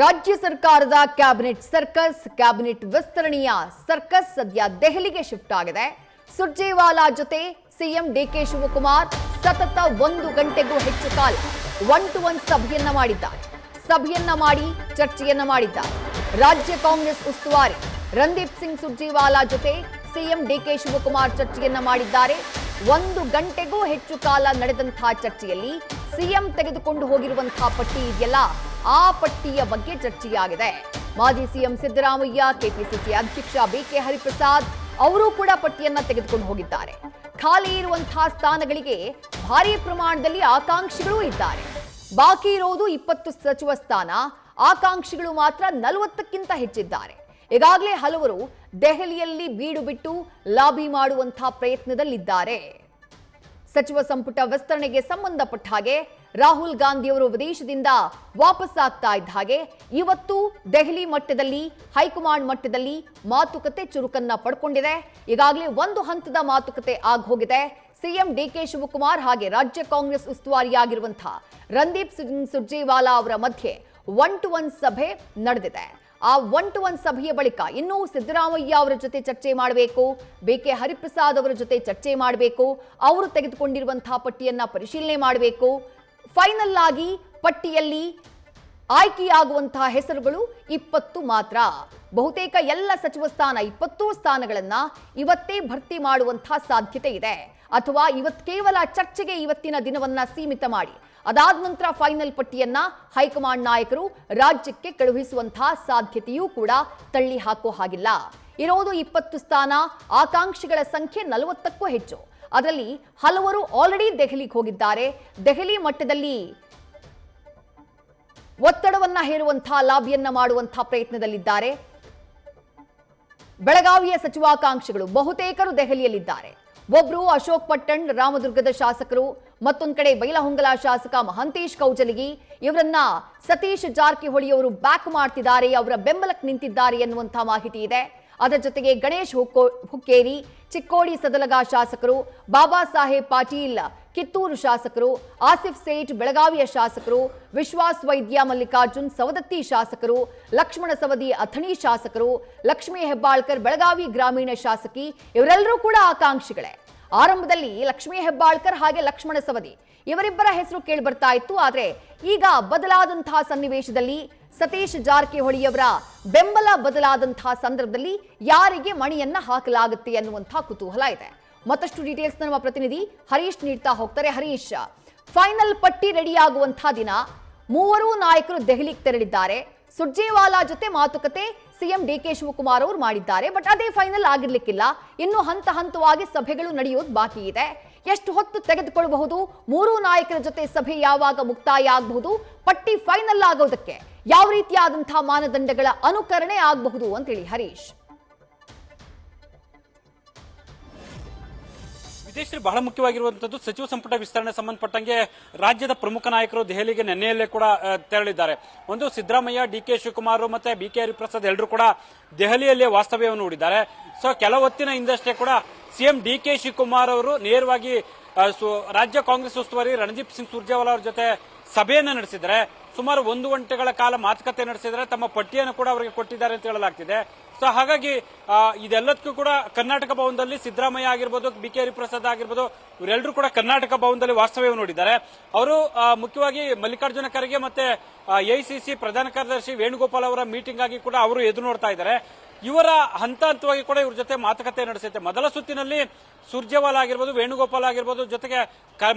ರಾಜ್ಯ ಸರ್ಕಾರದ ಕ್ಯಾಬಿನೆಟ್ ವಿಸ್ತರಣೆಯ ಸರ್ಕಸ್ ಸದ್ಯ ದೆಹಲಿಗೆ ಶಿಫ್ಟ್ ಆಗಿದೆ. ಸುರ್ಜೇವಾಲಾ ಜೊತೆ ಸಿಎಂ ಡಿಕೆ ಶಿವಕುಮಾರ್ ಸತತ 1 ಗಂಟೆಗೂ ಹೆಚ್ಚು ಕಾಲ 1-to-1 ಸಭೆಯನ್ನ ಮಾಡಿ ಚರ್ಚೆಯನ್ನ ಮಾಡಿದ್ದಾರೆ. ರಾಜ್ಯ ಕಾಂಗ್ರೆಸ್ ಉಸ್ತುವಾರಿ ರಣದೀಪ್ ಸಿಂಗ್ ಸುರ್ಜೇವಾಲಾ ಜೊತೆ ಸಿಎಂ ಡಿಕೆ ಶಿವಕುಮಾರ್ ಚರ್ಚೆಯನ್ನ ಮಾಡಿದ್ದಾರೆ. 1 ಗಂಟೆಗೂ ಹೆಚ್ಚು ಕಾಲ ನಡೆದಂತಹ ಚರ್ಚೆಯಲ್ಲಿ ಸಿಎಂ ತೆಗೆದುಕೊಂಡು ಹೋಗಿರುವಂತಹ ಪಟ್ಟಿ ಇದೆಯಲ್ಲ, ಆ ಪಟ್ಟಿಯ ಬಗ್ಗೆ ಚರ್ಚೆಯಾಗಿದೆ. ಮಾಜಿ ಸಿಎಂ ಸಿದ್ದರಾಮಯ್ಯ, ಕೆಪಿಸಿಸಿ ಅಧ್ಯಕ್ಷ ಬಿಕೆ ಹರಿಪ್ರಸಾದ್ ಅವರು ಕೂಡ ಪಟ್ಟಿಯನ್ನ ತೆಗೆದುಕೊಂಡು ಹೋಗಿದ್ದಾರೆ. ಖಾಲಿ ಇರುವಂತಹ ಸ್ಥಾನಗಳಿಗೆ ಭಾರಿ ಪ್ರಮಾಣದಲ್ಲಿ ಆಕಾಂಕ್ಷಿಗಳು ಇದ್ದಾರೆ. ಬಾಕಿ ಇರೋದು 20 ಸಚಿವ ಸ್ಥಾನ, ಆಕಾಂಕ್ಷಿಗಳು ಮಾತ್ರ 40ಕ್ಕಿಂತ ಹೆಚ್ಚಿದ್ದಾರೆ. ಈಗಾಗಲೇ ಹಲವರು ದೆಹಲಿಯಲ್ಲಿ ಬೀಡು ಬಿಟ್ಟು ಲಾಬಿ ಮಾಡುವಂತಹ ಪ್ರಯತ್ನದಲ್ಲಿದ್ದಾರೆ. ಸಚಿವ ಸಂಪುಟ ವಿಸ್ತರಣೆಗೆ ಸಂಬಂಧಪಟ್ಟ ಹಾಗೆ ರಾಹುಲ್ ಗಾಂಧಿ ಅವರು ವಿದೇಶದಿಂದ ವಾಪಸ್ ಆಗ್ತಾ ಇದ್ದ ಹಾಗೆ ಇವತ್ತು ದೆಹಲಿ ಮಟ್ಟದಲ್ಲಿ ಹೈಕಮಾಂಡ್ ಮಟ್ಟದಲ್ಲಿ ಮಾತುಕತೆ ಚುರುಕನ್ನ ಪಡ್ಕೊಂಡಿದೆ. ಈಗಾಗಲೇ ಒಂದು ಹಂತದ ಮಾತುಕತೆ ಆಗೋಗಿದೆ. ಸಿಎಂ ಡಿಕೆ ಶಿವಕುಮಾರ್ ಹಾಗೆ ರಾಜ್ಯ ಕಾಂಗ್ರೆಸ್ ಉಸ್ತುವಾರಿಯಾಗಿರುವಂತಹ ರಣದೀಪ್ ಸಿಂಗ್ ಸುರ್ಜೇವಾಲಾ ಅವರ ಮಧ್ಯೆ 1-to-1 ಸಭೆ ನಡೆದಿದೆ. ಆ 1-to-1 ಸಭೆಯ ಬಳಿಕ ಇನ್ನೂ ಸಿದ್ದರಾಮಯ್ಯ ಅವರ ಜೊತೆ ಚರ್ಚೆ ಮಾಡಬೇಕು, ಬಿಕೆ ಹರಿಪ್ರಸಾದ್ ಅವರ ಜೊತೆ ಚರ್ಚೆ ಮಾಡಬೇಕು, ಅವರು ತೆಗೆದುಕೊಂಡಿರುವಂತಹ ಪಟ್ಟಿಯನ್ನ ಪರಿಶೀಲನೆ ಮಾಡಬೇಕು. ಫೈನಲ್ ಆಗಿ ಪಟ್ಟಿಯಲ್ಲಿ ಆಯ್ಕೆಯಾಗುವಂತಹ ಹೆಸರುಗಳು 20 ಮಾತ್ರ. ಬಹುತೇಕ ಎಲ್ಲ ಸಚಿವ ಸ್ಥಾನ 20 ಸ್ಥಾನಗಳನ್ನ ಇವತ್ತೇ ಭರ್ತಿ ಮಾಡುವಂತಹ ಸಾಧ್ಯತೆ ಇದೆ. ಅಥವಾ ಕೇವಲ ಚರ್ಚೆಗೆ ಇವತ್ತಿನ ದಿನವನ್ನ ಸೀಮಿತ ಮಾಡಿ ಅದಾದ ನಂತರ ಫೈನಲ್ ಪಟ್ಟಿಯನ್ನ ಹೈಕಮಾಂಡ್ ನಾಯಕರು ರಾಜ್ಯಕ್ಕೆ ಕಳುಹಿಸುವಂತಹ ಸಾಧ್ಯತೆಯೂ ಕೂಡ ತಳ್ಳಿ ಹಾಕೋ ಹಾಗಿಲ್ಲ. ಇರೋದು 20 ಸ್ಥಾನ, ಆಕಾಂಕ್ಷಿಗಳ ಸಂಖ್ಯೆ 40ಕ್ಕೂ ಹೆಚ್ಚು. ಅದರಲ್ಲಿ ಹಲವರು ಆಲ್ರೆಡಿ ದೆಹಲಿಗೆ ಹೋಗಿದ್ದಾರೆ. ದೆಹಲಿ ಮಟ್ಟದಲ್ಲಿ ಒತ್ತಡವನ್ನ ಹೇರುವಂತಹ ಲಾಬಿಯನ್ನ ಮಾಡುವಂತಹ ಪ್ರಯತ್ನದಲ್ಲಿದ್ದಾರೆ. ಬೆಳಗಾವಿಯ ಸಚಿವಾಕಾಂಕ್ಷಿಗಳು ಬಹುತೇಕರು ದೆಹಲಿಯಲ್ಲಿದ್ದಾರೆ. ಒಬ್ರು ಅಶೋಕ್ ಪಟ್ಟಣ್ ರಾಮದುರ್ಗದ ಶಾಸಕರು, ಮತ್ತೊಂದು ಕಡೆ ಬೈಲಹೊಂಗಲ ಶಾಸಕ ಮಹಂತೇಶ್ ಕೌಜಲಗಿ, ಇವರನ್ನ ಸತೀಶ್ ಜಾರಕಿಹೊಳಿ ಅವರು ಬ್ಯಾಕ್ ಮಾಡ್ತಿದ್ದಾರೆ, ಅವರ ಬೆಂಬಲಕ್ಕೆ ನಿಂತಿದ್ದಾರೆ ಎನ್ನುವಂತಹ ಮಾಹಿತಿ ಇದೆ. ಅದರ ಜೊತೆಗೆ ಗಣೇಶ್ ಹುಕ್ಕೇರಿ ಚಿಕ್ಕೋಡಿ ಸದಲಗ ಶಾಸಕರು, ಬಾಬಾ ಸಾಹೇಬ್ ಪಾಟೀಲ್ ಕಿತ್ತೂರು ಶಾಸಕರು, ಆಸಿಫ್ ಸೇಠ್ ಬೆಳಗಾವಿಯ ಶಾಸಕರು, ವಿಶ್ವಾಸ್ ವೈದ್ಯ ಮಲ್ಲಿಕಾರ್ಜುನ್ ಸವದತ್ತಿ ಶಾಸಕರು, ಲಕ್ಷ್ಮಣ ಸವದಿ ಅಥಣಿ ಶಾಸಕರು, ಲಕ್ಷ್ಮೀ ಹೆಬ್ಬಾಳ್ಕರ್ ಬೆಳಗಾವಿ ಗ್ರಾಮೀಣ ಶಾಸಕಿ, ಇವರೆಲ್ಲರೂ ಕೂಡ ಆಕಾಂಕ್ಷಿಗಳೇ. ಆರಂಭದಲ್ಲಿ ಲಕ್ಷ್ಮೀ ಹೆಬ್ಬಾಳ್ಕರ್ ಹಾಗೆ ಲಕ್ಷ್ಮಣ ಸವದಿ ಇವರಿಬ್ಬರ ಹೆಸರು ಕೇಳಿ ಬರ್ತಾ ಇತ್ತು. ಆದ್ರೆ ಈಗ ಬದಲಾದಂತಹ ಸನ್ನಿವೇಶದಲ್ಲಿ ಸತೀಶ್ ಜಾರಕಿಹೊಳಿಯವರ ಬೆಂಬಲ ಬದಲಾದಂತಹ ಸಂದರ್ಭದಲ್ಲಿ ಯಾರಿಗೆ ಮಣಿಯನ್ನ ಹಾಕಲಾಗುತ್ತೆ ಅನ್ನುವಂತಹ ಕುತೂಹಲ ಇದೆ. ಮತ್ತಷ್ಟು ಡೀಟೇಲ್ಸ್ ನಮ್ಮ ಪ್ರತಿನಿಧಿ ಹರೀಶ್ ನೀಡ್ತಾ ಹೋಗ್ತಾರೆ. ಹರೀಶ್, ಫೈನಲ್ ಪಟ್ಟಿ ರೆಡಿಯಾಗುವಂತಹ ದಿನ ಮೂವರು ನಾಯಕರು ದೆಹಲಿಗೆ ತೆರಳಿದ್ದಾರೆ. ಸುರ್ಜೇವಾಲಾ ಜೊತೆ ಮಾತುಕತೆ ಸಿಎಂ ಡಿಕೆ ಶಿವಕುಮಾರ್ ಅವರು ಮಾಡಿದ್ದಾರೆ. ಬಟ್ ಅದೇ ಫೈನಲ್ ಆಗಿರ್ಲಿಕ್ಕಿಲ್ಲ. ಇನ್ನು ಹಂತ ಹಂತವಾಗಿ ಸಭೆಗಳು ನಡೆಯೋದು ಬಾಕಿ ಇದೆ. ಎಷ್ಟು ಹೊತ್ತು ತೆಗೆದುಕೊಳ್ಳಬಹುದು? ಮೂರು ನಾಯಕರ ಜೊತೆ ಸಭೆ ಯಾವಾಗ ಮುಕ್ತಾಯ ಆಗಬಹುದು? ಪಟ್ಟಿ ಫೈನಲ್ ಆಗೋದಕ್ಕೆ ಯಾವ ರೀತಿಯಾದಂತಹ ಮಾನದಂಡಗಳ ಅನುಕರಣೆ ಆಗಬಹುದು ಅಂತೇಳಿ ಹರೀಶ್. ವಿದೇಶದಲ್ಲಿ ಬಹಳ ಮುಖ್ಯವಾಗಿರುವಂತದ್ದು ಸಚಿವ ಸಂಪುಟ ವಿಸ್ತರಣೆ ಸಂಬಂಧಪಟ್ಟಂಗೆ ರಾಜ್ಯದ ಪ್ರಮುಖ ನಾಯಕರು ದೆಹಲಿಗೆ ನಿನ್ನೆಯಲ್ಲೇ ಕೂಡ ತೆರಳಿದ್ದಾರೆ. ಒಂದು ಸಿದ್ದರಾಮಯ್ಯ, ಡಿಕೆ ಶಿವಕುಮಾರ್ ಮತ್ತೆ ಬಿಕೆ ಹರಿಪ್ರಸಾದ್ ಎಲ್ಲರೂ ಕೂಡ ದೆಹಲಿಯಲ್ಲೇ ವಾಸ್ತವ್ಯವನ್ನು ಹೂಡಿದ್ದಾರೆ. ಸೊ ಕೆಲ ಹೊತ್ತಿನ ಹಿಂದಷ್ಟೇ ಕೂಡ ಸಿಎಂ ಡಿಕೆ ಶಿವಕುಮಾರ್ ಅವರು ನೇರವಾಗಿ ರಾಜ್ಯ ಕಾಂಗ್ರೆಸ್ ಉಸ್ತುವಾರಿ ರಣದೀಪ್ ಸಿಂಗ್ ಸುರ್ಜೇವಾಲಾ ಅವರ ಜೊತೆ ಸಭೆಯನ್ನ ನಡೆಸಿದ್ದಾರೆ. ಸುಮಾರು 1 ಗಂಟೆಗಳ ಕಾಲ ಮಾತುಕತೆ ನಡೆಸಿದರೆ ತಮ್ಮ ಪಟ್ಟಿಯನ್ನು ಕೂಡ ಅವರಿಗೆ ಕೊಟ್ಟಿದ್ದಾರೆ ಅಂತ ಹೇಳಲಾಗ್ತಿದೆ. ಸೊ ಹಾಗಾಗಿ ಇದೆಲ್ಲದಕ್ಕೂ ಕೂಡ ಕರ್ನಾಟಕ ಭವನದಲ್ಲಿ ಸಿದ್ದರಾಮಯ್ಯ ಆಗಿರ್ಬೋದು, ಬಿಕೆ ಹರಿಪ್ರಸಾದ್ ಆಗಿರ್ಬೋದು, ಇವರೆಲ್ಲರೂ ಕೂಡ ಕರ್ನಾಟಕ ಭವನದಲ್ಲಿ ವಾಸ್ತವ್ಯವನ್ನು ನೋಡಿದ್ದಾರೆ. ಅವರು ಮುಖ್ಯವಾಗಿ ಮಲ್ಲಿಕಾರ್ಜುನ ಖರ್ಗೆ ಮತ್ತೆ ಎಐಸಿಸಿ ಪ್ರಧಾನ ಕಾರ್ಯದರ್ಶಿ ವೇಣುಗೋಪಾಲ್ ಅವರ ಮೀಟಿಂಗ್ ಆಗಿ ಕೂಡ ಅವರು ಎದುರು ನೋಡ್ತಾ ಇದ್ದಾರೆ. ಇವರ ಹಂತ ಹಂತವಾಗಿ ಕೂಡ ಇವ್ರ ಜೊತೆ ಮಾತುಕತೆ ನಡೆಸುತ್ತೆ. ಮೊದಲ ಸುತ್ತಿನಲ್ಲಿ ಸುರ್ಜೇವಾಲಾ ಆಗಿರ್ಬೋದು, ವೇಣುಗೋಪಾಲ್ ಆಗಿರ್ಬೋದು, ಜೊತೆಗೆ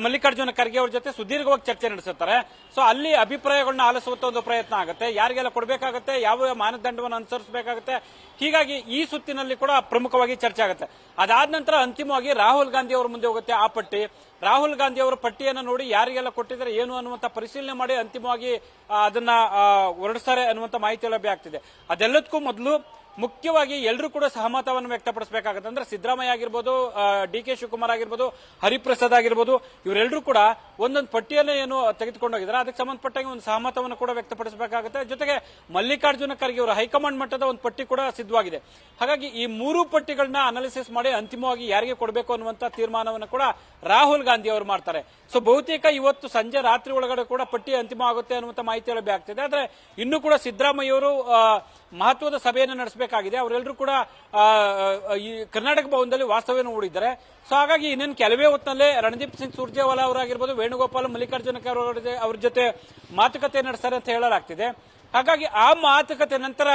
ಮಲ್ಲಿಕಾರ್ಜುನ ಖರ್ಗೆ ಅವ್ರ ಜೊತೆ ಸುದೀರ್ಘವಾಗಿ ಚರ್ಚೆ ನಡೆಸುತ್ತಾರೆ. ಸೊ ಅಲ್ಲಿ ಅಭಿಪ್ರಾಯಗಳನ್ನ ಆಲಿಸುವಂತ ಒಂದು ಪ್ರಯತ್ನ ಆಗುತ್ತೆ. ಯಾರಿಗೆಲ್ಲ ಕೊಡಬೇಕಾಗುತ್ತೆ, ಯಾವ ಮಾನದಂಡವನ್ನು ಅನುಸರಿಸಬೇಕಾಗುತ್ತೆ, ಹೀಗಾಗಿ ಈ ಸುತ್ತಿನಲ್ಲಿ ಕೂಡ ಪ್ರಮುಖವಾಗಿ ಚರ್ಚೆ ಆಗುತ್ತೆ. ಅದಾದ ನಂತರ ಅಂತಿಮವಾಗಿ ರಾಹುಲ್ ಗಾಂಧಿ ಅವರ ಮುಂದೆ ಹೋಗುತ್ತೆ ಆ ಪಟ್ಟಿ. ರಾಹುಲ್ ಗಾಂಧಿ ಅವರ ಪಟ್ಟಿಯನ್ನು ನೋಡಿ ಯಾರಿಗೆಲ್ಲ ಕೊಟ್ಟಿದ್ದಾರೆ ಏನು ಅನ್ನುವಂತ ಪರಿಶೀಲನೆ ಮಾಡಿ ಅಂತಿಮವಾಗಿ ಅದನ್ನ ಹೊರಡಿಸ್ತಾರೆ ಅನ್ನುವಂತ ಮಾಹಿತಿ ಲಭ್ಯ ಆಗ್ತಿದೆ. ಅದೆಲ್ಲದಕ್ಕೂ ಮೊದಲು ಮುಖ್ಯವಾಗಿ ಎಲ್ಲರೂ ಕೂಡ ಸಹಮತವನ್ನು ವ್ಯಕ್ತಪಡಿಸಬೇಕಾಗುತ್ತೆ. ಅಂದ್ರೆ ಸಿದ್ದರಾಮಯ್ಯ ಆಗಿರ್ಬೋದು, ಡಿ ಕೆ ಶಿವಕುಮಾರ್ ಆಗಿರ್ಬೋದು, ಹರಿಪ್ರಸಾದ್ ಆಗಿರ್ಬೋದು, ಇವರೆಲ್ಲರೂ ಕೂಡ ಒಂದೊಂದು ಪಟ್ಟಿಯನ್ನು ಏನು ತೆಗೆದುಕೊಂಡೋಗಿದ್ದಾರೆ. ಅದಕ್ಕೆ ಸಂಬಂಧಪಟ್ಟಂಗೆ ಒಂದು ಸಹಮತವನ್ನು ಕೂಡ ವ್ಯಕ್ತಪಡಿಸಬೇಕಾಗುತ್ತೆ. ಜೊತೆಗೆ ಮಲ್ಲಿಕಾರ್ಜುನ ಖರ್ಗೆ ಅವರ ಹೈಕಮಾಂಡ್ ಮಟ್ಟದ ಒಂದು ಪಟ್ಟಿ ಕೂಡ ಸಿದ್ಧವಾಗಿದೆ. ಹಾಗಾಗಿ ಈ ಮೂರು ಪಟ್ಟಿಗಳನ್ನ ಅನಾಲಿಸಿಸ್ ಮಾಡಿ ಅಂತಿಮವಾಗಿ ಯಾರಿಗೆ ಕೊಡಬೇಕು ಅನ್ನುವಂತ ತೀರ್ಮಾನವನ್ನು ಕೂಡ ರಾಹುಲ್ ಗಾಂಧಿ ಅವರು ಮಾಡ್ತಾರೆ. ಸೊ ಬಹುತೇಕ ಇವತ್ತು ಸಂಜೆ ರಾತ್ರಿ ಒಳಗಡೆ ಕೂಡ ಪಟ್ಟಿ ಅಂತಿಮ ಆಗುತ್ತೆ ಅನ್ನುವಂತ ಮಾಹಿತಿ ಲಭ್ಯ ಆದ್ರೆ ಇನ್ನೂ ಕೂಡ ಸಿದ್ದರಾಮಯ್ಯ ಅವರು ಮಹತ್ವದ ಸಭೆಯನ್ನು ನಡೆಸಬೇಕಾಗಿದೆ. ಅವರೆಲ್ಲರೂ ಕೂಡ ಈ ಕರ್ನಾಟಕ ಭವನದಲ್ಲಿ ವಾಸ್ತವ್ಯವನ್ನು ಹೂಡಿದ್ದಾರೆ. ಸೊ ಹಾಗಾಗಿ ಇನ್ನೇನು ಕೆಲವೇ ಹೊತ್ತಿನಲ್ಲೇ ರಣದೀಪ್ ಸಿಂಗ್ ಸುರ್ಜೇವಾಲಾ ಅವರಾಗಿರ್ಬೋದು, ವೇಣುಗೋಪಾಲ್, ಮಲ್ಲಿಕಾರ್ಜುನ ಖರ್ಗೆ ಅವ್ರ ಜೊತೆ ಮಾತುಕತೆ ನಡೆಸ್ತಾರೆ ಅಂತ ಹೇಳಲಾಗ್ತಿದೆ. ಹಾಗಾಗಿ ಆ ಮಾತುಕತೆ ನಂತರ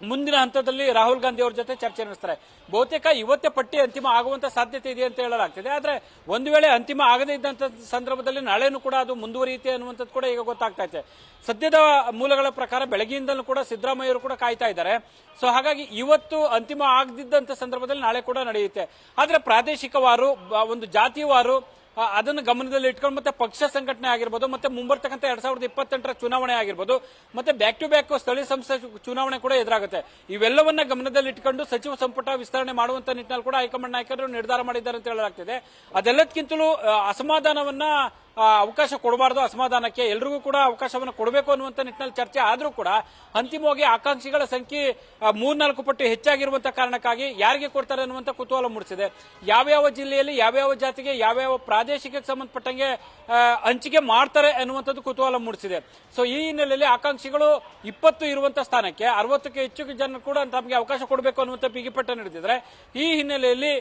ಮುಂದಿನ ಹಂತದಲ್ಲಿ ರಾಹುಲ್ ಗಾಂಧಿ ಅವರ ಜೊತೆ ಚರ್ಚೆ ನಡೆಸ್ತಾರೆ. ಬಹುತೇಕ ಇವತ್ತೇ ಪಟ್ಟಿ ಅಂತಿಮ ಆಗುವಂತ ಸಾಧ್ಯತೆ ಇದೆ ಅಂತ ಹೇಳಲಾಗ್ತಿದೆ. ಆದ್ರೆ ಒಂದು ವೇಳೆ ಅಂತಿಮ ಆಗದೇ ಇದ್ದಂತ ಸಂದರ್ಭದಲ್ಲಿ ನಾಳೆನೂ ಕೂಡ ಅದು ಮುಂದುವರಿಯುತ್ತೆ ಅನ್ನುವಂಥದ್ದು ಕೂಡ ಈಗ ಗೊತ್ತಾಗ್ತಾ ಇದೆ. ಸದ್ಯದ ಮೂಲಗಳ ಪ್ರಕಾರ ಬೆಳಗ್ಗೆಯಿಂದಲೂ ಕೂಡ ಸಿದ್ದರಾಮಯ್ಯ ಅವರು ಕೂಡ ಕಾಯ್ತಾ ಇದ್ದಾರೆ. ಸೊ ಹಾಗಾಗಿ ಇವತ್ತು ಅಂತಿಮ ಆಗದಿದ್ದಂತ ಸಂದರ್ಭದಲ್ಲಿ ನಾಳೆ ಕೂಡ ನಡೆಯುತ್ತೆ. ಆದ್ರೆ ಪ್ರಾದೇಶಿಕವಾರು, ಒಂದು ಜಾತಿವಾರು ಅದನ್ನು ಗಮನದಲ್ಲಿ ಇಟ್ಕೊಂಡು ಮತ್ತೆ ಪಕ್ಷ ಸಂಘಟನೆ ಆಗಿರ್ಬೋದು, ಮತ್ತೆ ಮುಂಬರ್ತಕ್ಕಂಥ 2028ರ ಚುನಾವಣೆ ಆಗಿರ್ಬೋದು, ಮತ್ತೆ ಬ್ಯಾಕ್ ಟು ಬ್ಯಾಕ್ ಸ್ಥಳೀಯ ಸಂಸ್ಥೆ ಚುನಾವಣೆ ಕೂಡ ಎದುರಾಗುತ್ತೆ. ಇವೆಲ್ಲವನ್ನ ಗಮನದಲ್ಲಿ ಇಟ್ಕೊಂಡು ಸಚಿವ ಸಂಪುಟ ವಿಸ್ತರಣೆ ಮಾಡುವಂತ ನಿಟ್ಟಿನಲ್ಲಿ ಕೂಡ ಹೈಕಮಾಂಡ್ ನಾಯಕರು ನಿರ್ಧಾರ ಮಾಡಿದ್ದಾರೆ ಅಂತ ಹೇಳಲಾಗ್ತಿದೆ. ಅದೆಲ್ಲದಕ್ಕಿಂತಲೂ ಅಸಮಾಧಾನವನ್ನ ಅವಕಾಶ ಕೊಡಬಾರದು, ಅಸಮಾಧಾನಕ್ಕೆ ಎಲ್ರಿಗೂ ಕೂಡ ಅವಕಾಶವನ್ನು ಕೊಡಬೇಕು ಅನ್ನುವಂತ ನಿಟ್ಟಿನಲ್ಲಿ ಚರ್ಚೆ ಆದ್ರೂ ಕೂಡ ಅಂತಿಮವಾಗಿ ಆಕಾಂಕ್ಷಿಗಳ ಸಂಖ್ಯೆ 3-4 ಪಟ್ಟು ಹೆಚ್ಚಾಗಿರುವಂತಹ ಕಾರಣಕ್ಕಾಗಿ ಯಾರಿಗೆ ಕೊಡ್ತಾರೆ ಅನ್ನುವಂತ ಕುತೂಹಲ ಮೂಡಿಸಿದೆ. ಯಾವ್ಯಾವ ಜಿಲ್ಲೆಯಲ್ಲಿ ಯಾವ್ಯಾವ ಜಾತಿಗೆ ಯಾವ್ಯಾವ ಪ್ರಾದೇಶಿಕಕ್ಕೆ ಸಂಬಂಧಪಟ್ಟಂಗೆ ಹಂಚಿಕೆ ಮಾಡ್ತಾರೆ ಅನ್ನುವಂಥದ್ದು ಕುತೂಹಲ ಮೂಡಿಸಿದೆ. ಸೊ ಈ ಹಿನ್ನೆಲೆಯಲ್ಲಿ ಆಕಾಂಕ್ಷಿಗಳು 20 ಇರುವಂತಹ ಸ್ಥಾನಕ್ಕೆ 60ಕ್ಕೆ ಹೆಚ್ಚು ಜನ ಕೂಡ ತಮಗೆ ಅವಕಾಶ ಕೊಡಬೇಕು ಅನ್ನುವಂಥ ಬಿಗಿಪಟ್ಟ ನಡೆದಿದ್ರೆ, ಈ ಹಿನ್ನೆಲೆಯಲ್ಲಿ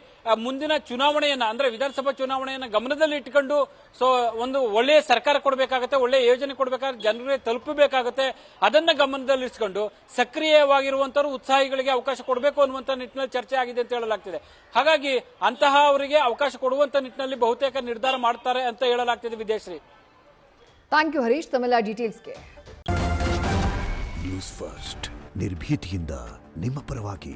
ಮುಂದಿನ ಚುನಾವಣೆಯನ್ನ ಅಂದ್ರೆ ವಿಧಾನಸಭಾ ಚುನಾವಣೆಯನ್ನ ಗಮನದಲ್ಲಿ ಇಟ್ಟುಕೊಂಡು ಸೊ ಒಂದು ಒಳ್ಳೆಯ ಸರ್ಕಾರ ಕೊಡಬೇಕಾಗುತ್ತೆ, ಒಳ್ಳೆಯ ಯೋಜನೆ ಕೊಡಬೇಕಾದ್ರೆ ಜನರಿಗೆ ತಲುಪಬೇಕಾಗುತ್ತೆ. ಅದನ್ನ ಗಮನದಲ್ಲಿರಿಸಿಕೊಂಡು ಸಕ್ರಿಯವಾಗಿರುವಂತವರು, ಉತ್ಸಾಹಿಗಳಿಗೆ ಅವಕಾಶ ಕೊಡಬೇಕು ಅನ್ನುವಂತ ನಿಟ್ಟಿನಲ್ಲಿ ಚರ್ಚೆ ಆಗಿದೆ ಅಂತ ಹೇಳಲಾಗ್ತಿದೆ. ಹಾಗಾಗಿ ಅಂತಹ ಅವರಿಗೆ ಅವಕಾಶ ಕೊಡುವಂತ ನಿಟ್ಟಿನಲ್ಲಿ ಬಹುತೇಕ ನಿರ್ಧಾರ ಮಾಡ್ತಾರೆ ಅಂತ ಹೇಳಲಾಗ್ತಿದೆ. ವಿದ್ಯಾಶ್ರೀ, ಥ್ಯಾಂಕ್ ಯು ಹರೀಶ್, ತಮ್ಮೆಲ್ಲ ಡೀಟೇಲ್ಸ್ಗೆ. ನ್ಯೂಸ್ ಫಸ್ಟ್ ನಿರ್ಭೀತಿಯಿಂದ ನಿಮ್ಮ ಪರವಾಗಿ.